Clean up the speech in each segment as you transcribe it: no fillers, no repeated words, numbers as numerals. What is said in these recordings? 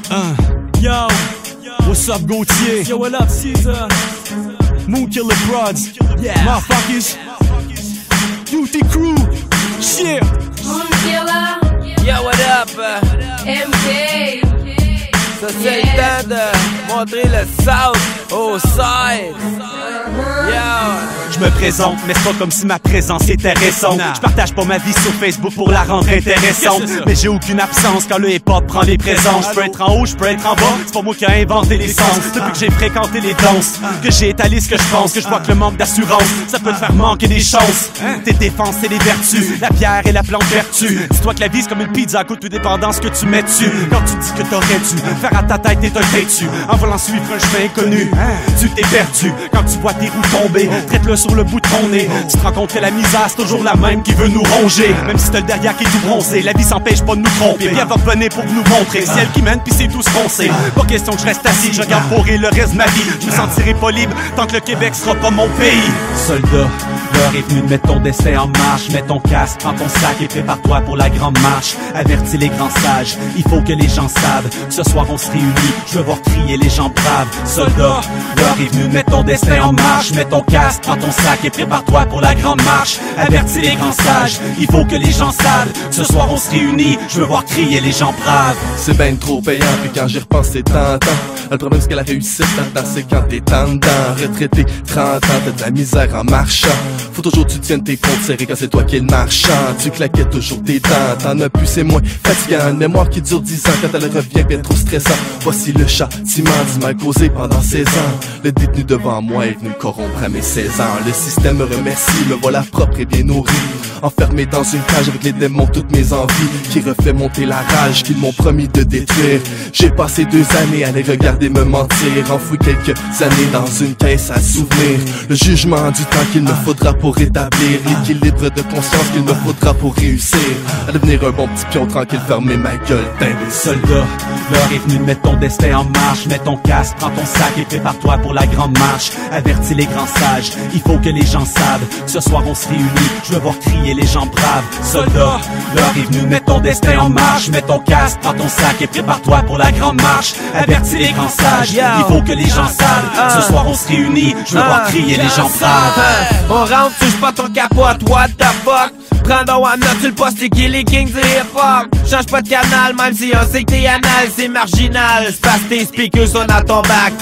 Yo, what's up, Gauthier? Yo, what up, Caesar? Moonkiller Broads, Yeah. motherfuckers. Duty Crew, shit. Moonkiller, Yo, what up? MK. Ça c'est le temps de montrer le South au side. Yo. Je me présente, mais c'est pas comme si ma présence était récente. Je partage pas ma vie sur Facebook pour la rendre intéressante. Mais j'ai aucune absence quand le hip-hop prend les présences. Je peux être en haut, je peux être en bas, c'est pas moi qui ai inventé les sens. Depuis que j'ai fréquenté les danses, que j'ai étalé ce que je pense, que je vois que le manque d'assurance, ça peut te faire manquer des chances. Tes défenses et les vertus, la pierre et la plante vertu. Dis-toi que la vie c'est comme une pizza, coûte tout dépendant ce que tu mets dessus. Quand tu dis que t'aurais dû faire à ta tête, t'es un têtu. En voulant suivre un chemin inconnu, tu t'es perdu. Quand tu vois tes roues tomber, traite-le sur le bout de ton nez. Tu te rends compte que la misère c'est toujours la même qui veut nous ronger. Même si t'as le derrière qui est tout bronzé, la vie s'empêche pas de nous tromper. Puis elle va revenir pour nous montrer, c'est elle qui mène puis c'est tout ce qu'on sait. Pas question que je reste assis, je regarde fourrer le reste de ma vie. Je me sentirai pas libre tant que le Québec sera pas mon pays. Soldat, l'heure est venue de mettre ton destin en marche. Mets ton casque, prends ton sac et prépare-toi pour la grande marche. Avertis les grands sages, il faut que les gens savent. Ce soir on se réunit, je veux voir crier les gens braves. Soldat, l'heure est venue de mettre ton destin en marche. Mets ton casque, prends ton sac et prépare-toi pour la grande marche. Avertis les grands sages, il faut que les gens savent. Ce soir on se réunit, je veux voir crier les gens braves. C'est ben trop payant, puis quand j'y repense c'est tentant. Le problème c'est que la réussite là-dedans c'est quand t'es en dedans. Retraité, 30 ans, t'as de la misère en marchant. Faut toujours que tu tiennes tes comptes serrés quand c'est toi qui es le marchand. Tu claquais toujours tes dents, t'en as plus c'est moins fatigant. Une mémoire qui dure 10 ans quand elle revient bien trop stressant. Voici le châtiment du mal causé pendant 16 ans. Le détenu devant moi est venu me corrompre à mes 16 ans. Le système me remercie, me voilà propre et bien nourri. Enfermé dans une cage avec les démons, toutes mes envies qui refait monter la rage qu'ils m'ont promis de détruire. J'ai passé 2 années à les regarder me mentir, enfoui quelques années dans une caisse à souvenirs. Le jugement du temps qu'il me faudra pour rétablir l'équilibre de conscience qu'il me faudra pour réussir à devenir un bon petit pion tranquille, fermer ma gueule d'imbécile. Soldat, l'heure est venue de mettre ton destin en marche. Mets ton casque, prends ton sac et prépare-toi pour la grande marche. Avertis les grands sages, il faut que les gens savent. Ce soir on se réunit, je veux voir crier les gens braves. Soldat, l'heure est venue de mettre ton destin en marche. Mets ton casque, prends ton sac et prépare-toi pour la grande marche. Avertis les grands sages, il faut que les gens savent. Ce soir on se réunit, je veux voir crier les gens braves. On rentre, touche pas ton capote, what the fuck? Prends donc en note, tu le postes, c'est qui les kings du hip-hop. Change pas de canal, même si on sait que t'es anal, c'est marginal. J'passe tes speakers sont dans ton bac.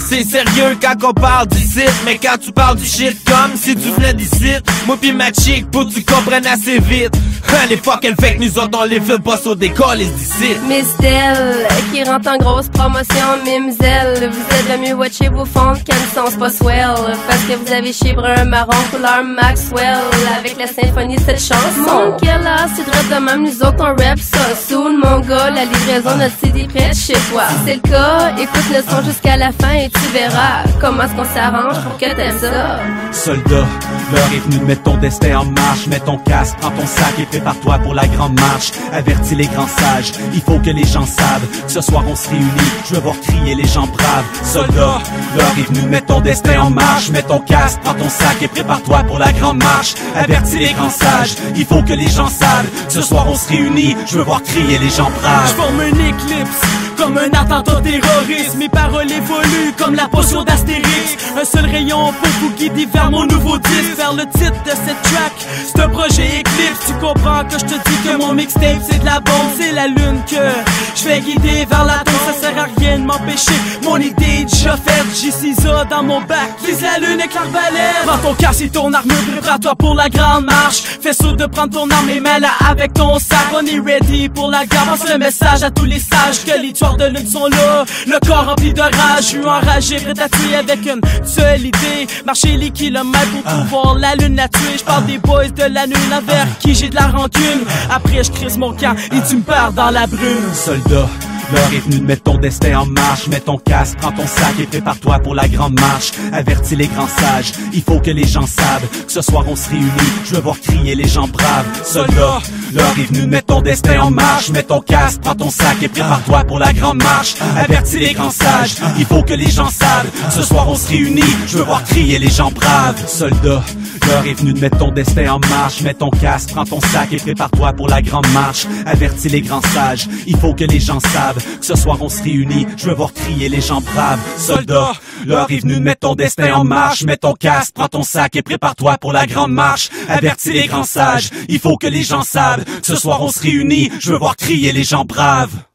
C'est sérieux quand on parle du site, mais quand tu parles du shit comme si tu venais d'ici. Moi pis ma chick, pour que tu comprennes assez vite. Les fucking fake, nous autres on les fait pas sur des cols d'ici. Miss Dell, qui rentre en grosse promotion, Mimzelle. Vous êtes le mieux watcher vos fonds quand ils sont pas swell. Parce que vous avez chez brun marron couleur Maxwell. Avec la symphonie de cette chanson. Moonkiller, c'est drôle de même, nous autres on rap ça. Soul, mon gars, la livraison de CD prête chez toi. Si c'est le cas, écoute le son jusqu'à la fin et tu verras comment est-ce qu'on s'arrange pour que t'aimes ça. Soldat, l'heure est venue de mettre ton destin en marche. Mets ton casque, prends ton sac et prépare-toi pour la grande marche. Avertis les grands sages, il faut que les gens savent. Ce soir on se réunit, je veux voir crier les gens braves. Soldat, l'heure est venue de mettre ton destin en marche. Mets ton casque, prends ton sac et prépare-toi pour la grande marche. Avertis les grands sages, il faut que les gens savent. Ce soir on se réunit, je veux voir crier les gens braves. Je forme un éclipse, comme un attentat terroriste. Mes paroles évoluent comme la potion d'Astérix. Un seul rayon pour vous guider vers mon nouveau disque. Vers le titre de cette track, c'est un projet Eclipse. Tu comprends que je te dis que mon mixtape c'est de la bombe. C'est la lune que je vais guider vers la tombe. Ça sert à rien de m'empêcher, mon idée est déjà faite. J'ai Caesar dans mon bac, vise la lune avec l'arbalète. Prends ton casque et ton armure, prépare-toi pour la grande marche. Fais sûr de prendre ton arme et mets-la avec ton sac. On est ready pour la guerre. Passe le message à tous les sages que les tueurs de lune sont là. Le corps rempli de rage, je suis enragé, prêt à tuer avec une seule idée. Marcher les kilomètres pour pouvoir la lune la tuer. Je parle des boys de la lune envers qui j'ai de la rancune. Après je crise mon camp et tu me perds dans la brume. Soldat, l'heure est venue de mettre ton destin en marche. Mets ton casque, prends ton sac et prépare-toi pour la grande marche. Avertis les grands sages, il faut que les gens savent. Ce soir on se réunit, je veux voir crier les gens braves. Soldat, l'heure est venue de mettre ton destin en marche. Mets ton casque, prends ton sac et prépare-toi pour la grande marche. Avertis les grands sages, il faut que les gens savent. Ce soir on se réunit, je veux voir crier les gens braves. Soldat, L'heure est venue de mettre ton destin en marche. Mets ton casque, prends ton sac et prépare-toi pour la grande marche. Avertis les grands sages, il faut que les gens savent que ce soir on se réunit, je veux voir crier les gens braves. Soldats, l'heure est venue de mettre ton destin en marche. Mets ton casque, prends ton sac et prépare-toi pour la grande marche. Avertis les grands sages, il faut que les gens savent que ce soir on se réunit, je veux voir crier les gens braves.